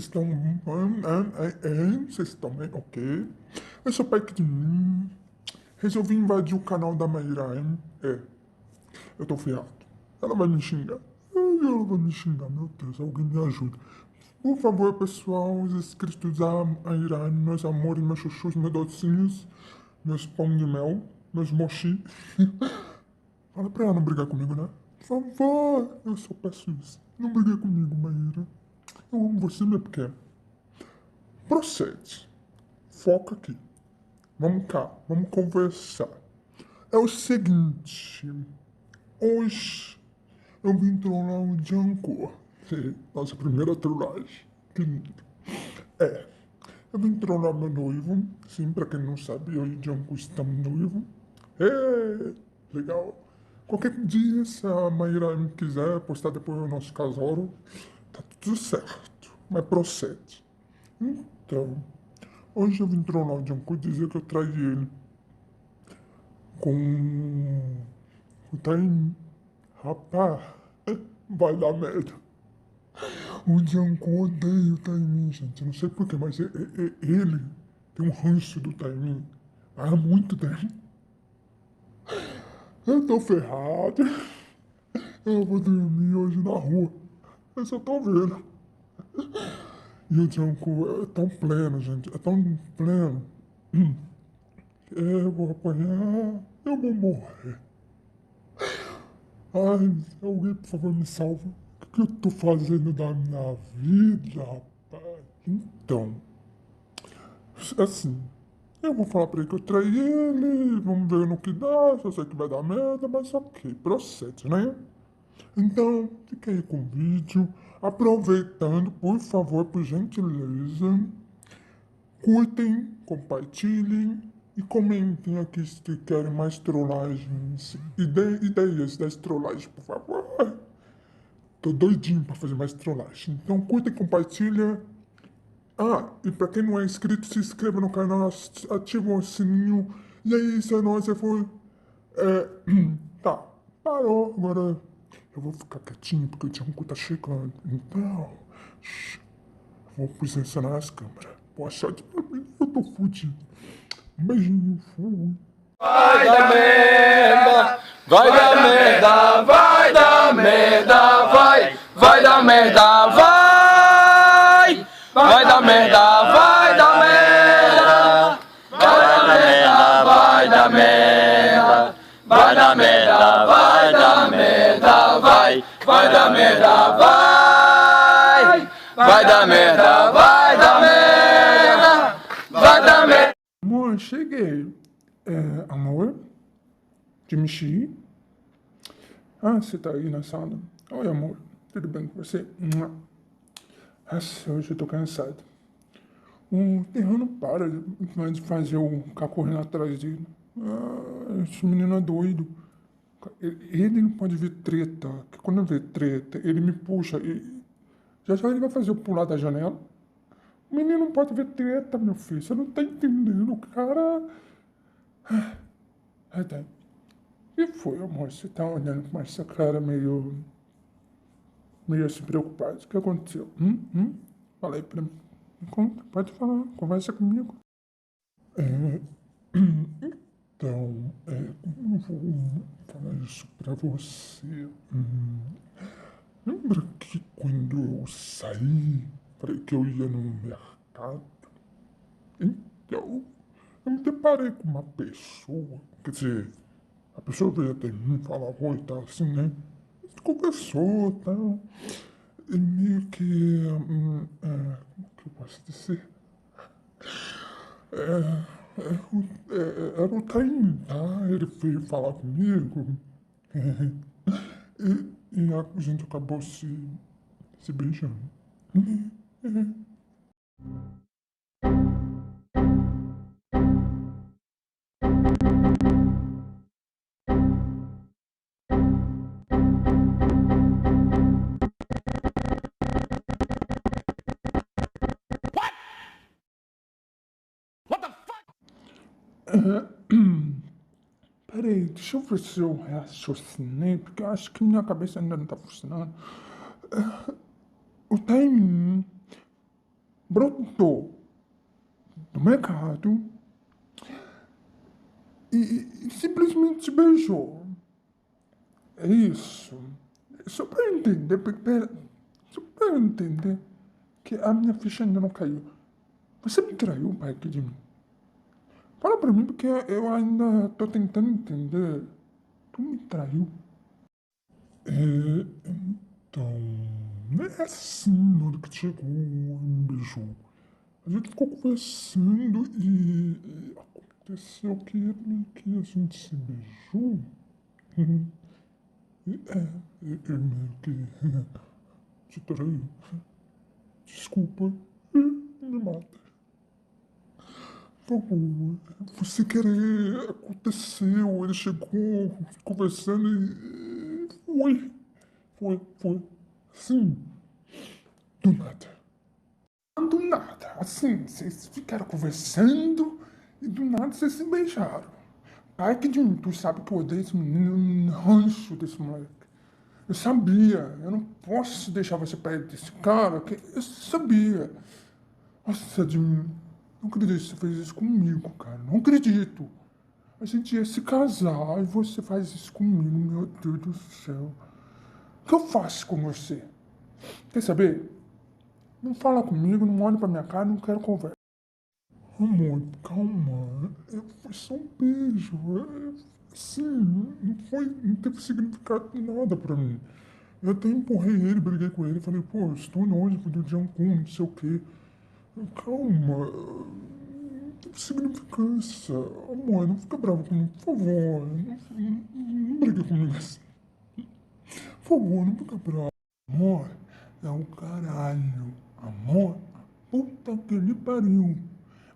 estão... Vocês estão bem? Ok. Eu sou pai de mim. Resolvi invadir o canal da Mayra, hein? Eu tô ferrado. Ela vai me xingar. Ai, ela vai me xingar, meu Deus, alguém me ajuda. Por favor, pessoal, os inscritos da Mayra, meus amores, meus chuchus, meus docinhos, meus pão de mel, meus mochi. Fala pra ela não brigar comigo, né? Por favor, eu só peço isso. Não brigue comigo, Maíra. Eu amo você, minha pequena. Procede. Foca aqui. Vamos cá, vamos conversar. É o seguinte. Hoje eu vim trollar o Janko. Nossa primeira trollagem. Que lindo. Eu vim trollar meu noivo. Sim, pra quem não sabe, eu e o Janko estamos noivos. Legal. Qualquer dia, se a Maíra me quiser postar depois o nosso casório, tá tudo certo. Mas procede. Então, hoje eu vim trollar o Janko e dizer que eu traí ele com o Taim. Rapaz, vai dar merda. O Janko odeia o Taimin, gente. Eu não sei porquê, mas ele tem um ranço do Taimin há muito tempo. Eu tô ferrado. Eu vou dormir hoje na rua. Eu só tô vendo. E o Janko é tão pleno, gente. É tão pleno. Eu vou apanhar. Eu vou morrer. Ai, alguém, por favor, me salva. O que eu tô fazendo da minha vida, rapaz? Então, assim, eu vou falar pra ele que eu traí ele, vamos ver no que dá, só sei que vai dar merda, mas ok, procede, né? Então, fica aí com o vídeo. Aproveitando, por favor, por gentileza, curtem, compartilhem e comentem aqui se querem mais trollagens. Ideias das trollagens, por favor. Tô doidinho pra fazer mais trollagem. Então curta e compartilha. Ah, e pra quem não é inscrito, se inscreva no canal, ativa o sininho. E aí, se é nóis, se for... tá, parou. Agora eu vou ficar quietinho porque o Janko tá chegando. Então, vou posicionar as câmeras. Boa sorte pra mim, eu tô fudido. Um beijinho, fui. Vai dar merda, vai dar merda, vai dar merda, vai dar merda, vai dar merda, vai dar merda, vai dar merda, vai dar merda, vai dar merda, vai dar merda, vai dar merda, vai dar merda, vai dar merda. Amor, cheguei. Amor? De mexer? Ah, você tá aí na sala? Oi, amor. Tudo bem com você? Nossa, hoje eu tô cansado. O Terrão não para de fazer o ficar correndo atrás dele. Esse menino é doido. Ele não pode ver treta. Porque quando eu ver treta, ele me puxa e já ele vai fazer eu pular da janela. O menino não pode ver treta, meu filho. Você não tá entendendo, cara. Tá. E foi, amor? Você tá olhando com essa cara meio assim preocupado. O que aconteceu? Fala aí pra mim. Me conta, pode falar. Conversa comigo. Então, como eu vou falar isso pra você? Lembra que quando eu saí, falei que eu ia no mercado? Então, eu me deparei com uma pessoa, quer dizer, a pessoa veio até mim e falava oi e tal, assim, né? A gente conversou e tal. E meio que. Como que eu posso dizer? Era o Taim, tá? Ele veio falar comigo. E a gente acabou se beijando. Peraí, deixa eu ver se eu raciocinei, porque eu acho que minha cabeça ainda não tá funcionando. O timing. brotou do mercado e simplesmente te beijou. É isso. Só pra eu entender, só pra eu entender que a minha ficha ainda não caiu. Você me traiu, pai, aqui de mim. Fala pra mim porque eu ainda tô tentando entender. Tu me traiu? Então, não é assim, na hora que chegou e me beijou. A gente ficou conversando e aconteceu que a gente se beijou. Eu meio que te traí. Desculpa, me mata. Por favor, você querer, aconteceu, ele chegou, conversando e foi. Sim, do nada. Do nada, assim, vocês ficaram conversando e do nada vocês se beijaram. Pai que de mim, tu sabe que eu odeio esse menino, ranço desse moleque. Eu sabia, eu não posso deixar você perto desse cara, que eu sabia. Nossa, Jim, não acredito que você fez isso comigo, cara, não acredito. A gente ia se casar e você faz isso comigo, meu Deus do céu. O que eu faço com você? Quer saber? Não fala comigo, não olha pra minha cara, não quero conversa. Amor, calma. Foi só um beijo. Sim, não teve significado nada pra mim. Eu até empurrei ele, briguei com ele, falei, pô, eu estou longe do Jungkook, não sei o quê. Calma, não teve significância. Amor, não fica bravo comigo, por favor. Não brigue comigo assim. Por favor, não fica bravo. Amor, é o caralho. Amor, puta que lhe pariu.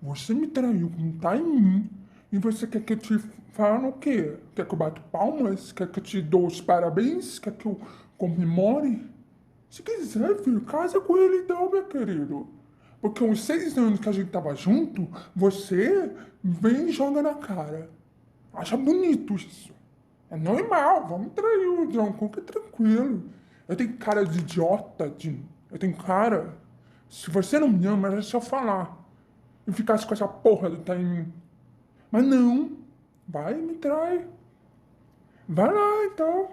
Você me traiu, não tá em mim. E você quer que eu te fale o quê? Quer que eu bato palmas? Quer que eu te dou os parabéns? Quer que eu comemore? Se quiser, filho, casa com ele então, meu querido. Porque uns 6 anos que a gente tava junto, você vem e joga na cara. Acha bonito isso. É normal, vamos trair o Jungkook, é tranquilo. Eu tenho cara de idiota, Jim. Eu tenho cara. Se você não me ama, é só falar. E ficasse com essa porra do tá em mim. Mas não. Vai e me trai. Vai lá, então.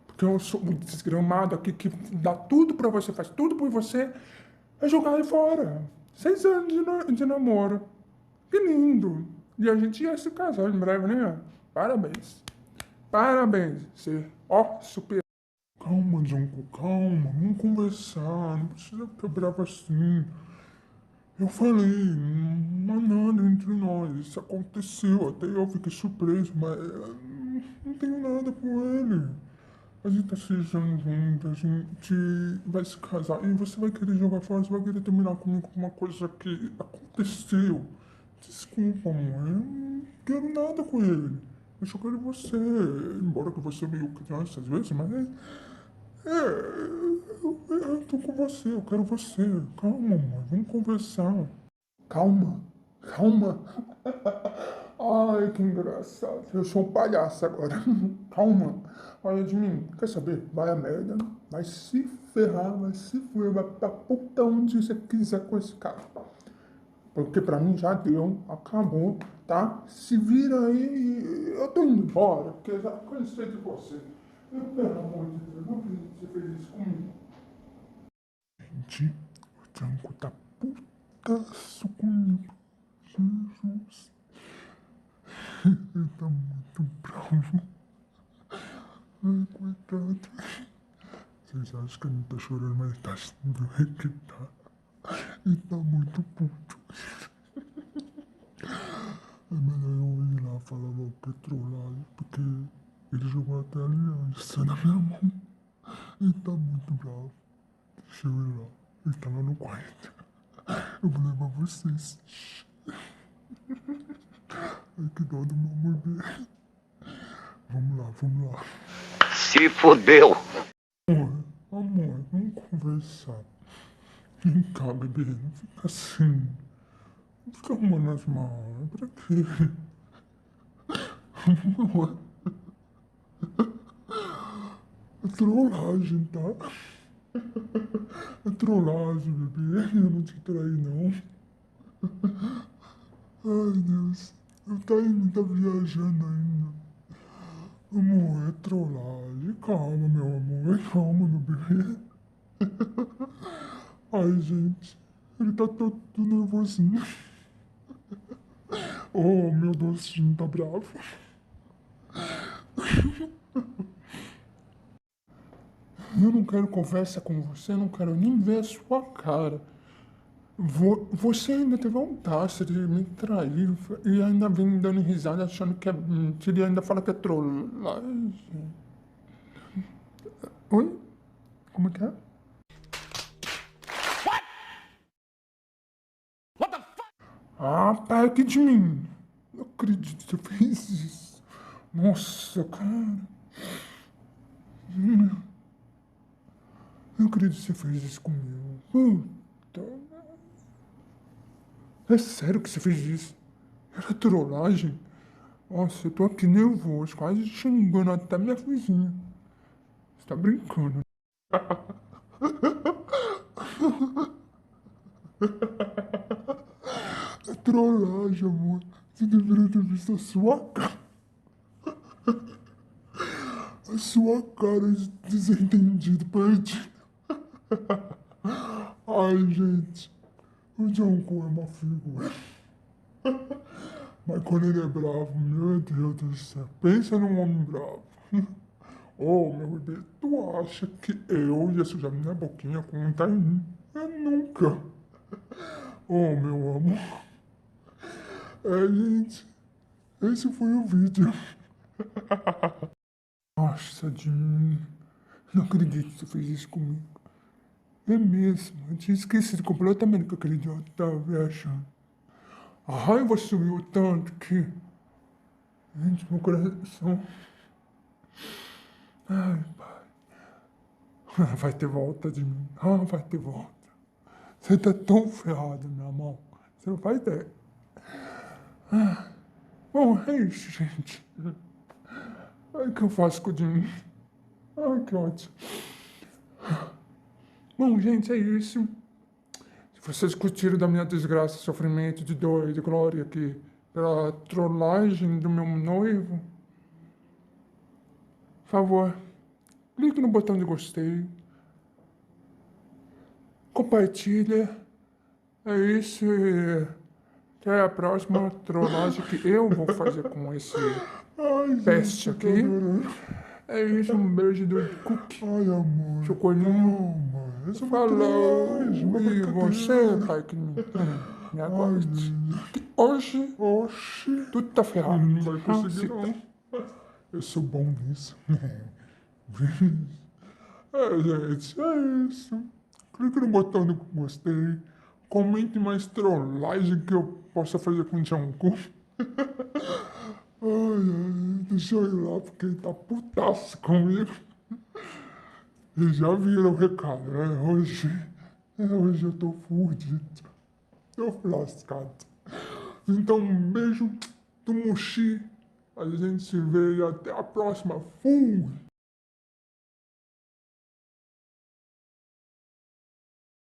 Porque eu sou um desgramado aqui que dá tudo pra você, faz tudo por você. É jogar ele fora. 6 anos de namoro. Que lindo. E a gente ia se casar em breve, né? Parabéns. Parabéns. Você, ó, super. Calma, Junko, calma. Vamos conversar. Não precisa ficar bravo assim. Eu falei, não há nada entre nós. Isso aconteceu. Até eu fiquei surpreso, mas não tenho nada com ele. A gente tá se beijando junto, a gente vai se casar e você vai querer jogar fora, você vai querer terminar comigo com uma coisa que aconteceu. Desculpa, amor, eu não quero nada com ele. Eu só quero você, embora que você é meio criança às vezes, mas eu tô com você, eu quero você. Calma, amor, vamos conversar. Calma, calma. Ai, que engraçado. Eu sou um palhaço agora. Calma. Olha de mim. Quer saber? Vai a merda. Vai se ferrar, vai se fuder, vai pra puta onde você quiser com esse cara. Porque pra mim já deu, acabou, tá? Se vira aí e eu tô indo embora, porque eu já cansei de você. Pelo amor de Deus, não acredito que você fez isso comigo. Gente, o Tranco tá putaço comigo. Jesus. Ele tá muito bravo. Ai, coitado. Vocês acham que ele não tá chorando, mas ele tá do jeito que tá. Ele tá muito puto. É melhor eu ir lá falar logo que é trollagem, porque ele jogou até aliança na minha mão. Ele tá muito bravo. Deixa eu ir lá. Ele tá lá no quarto. Eu vou levar vocês. Ai, que dó do meu amor dele. Vamos lá. Se fodeu. Amor, vamos conversar. Vem cá, bebê, não fica assim. Não fica arrumando as malas. Pra quê? Amor, é trollagem, tá? É trollagem, bebê. Eu não te traí, não. Ai, Deus. Eu tá viajando ainda. Amor, é trollagem. Calma, meu amor. Calma, meu bebê. Ai, gente. Ele tá todo nervosinho. Oh, meu docinho tá bravo. Eu não quero conversa com você, eu não quero nem ver a sua cara. Você ainda teve vontade de me trair e ainda vem me dando risada achando que é mentira e ainda fala que é trollagem. Oi? Como é que é? Ah, perto de mim. Não acredito que você fez isso. Nossa, cara. Não acredito que você fez isso comigo. Puta. É sério que você fez isso? Era trollagem? Nossa, eu tô aqui nervoso, quase xingando até minha vizinha. Você tá brincando. É trollagem, amor. Você deveria ter visto a sua cara. A sua cara de desentendido, perdido. Ai, gente. O Jungkook é uma figura. Mas quando ele é bravo, meu Deus do céu. Pensa num homem bravo. Oh, meu bebê, tu acha que eu ia sujar minha boquinha com um tainho? Eu nunca. Oh, meu amor. É, gente. Esse foi o vídeo. Nossa, Jim. Não acredito que você fez isso comigo. É mesmo. Eu tinha esquecido completamente que aquele idiota estava viajando. A raiva subiu tanto que... Gente, meu coração... Ai, pai. Vai ter volta de mim. Ah, vai ter volta. Você tá tão ferrado, meu mão. Você não faz ideia. Bom, é isso, gente. Ai, o que eu faço com o Jimmy? Ai, que ótimo. Bom, gente, é isso. Se vocês curtiram da minha desgraça, sofrimento, de dor e de glória aqui, pela trollagem do meu noivo, por favor, clique no botão de gostei, compartilha. É isso. E até a próxima trollagem que eu vou fazer com esse peste aqui. É isso, um beijo do Cookie. Ai, amor. Chocolinho. Calma. Essa é uma Falou. trollagem, uma E você, brincadeira. pai, que me Ai, aguarde. Deus. Que hoje Oxi. tudo tá ferrado. Não vai Ah, conseguir, se- não. Eu sou bom nisso. É, gente, é isso. Clique no botão do gostei. Comente mais trollagem que eu possa fazer com o Jungkook. Ai, ai, deixa eu ir lá porque ele tá putaço comigo. E já viram o recado, né? Hoje eu tô fudido. Tô lascado. Então, um beijo do Muxi. A gente se vê e até a próxima. Fui!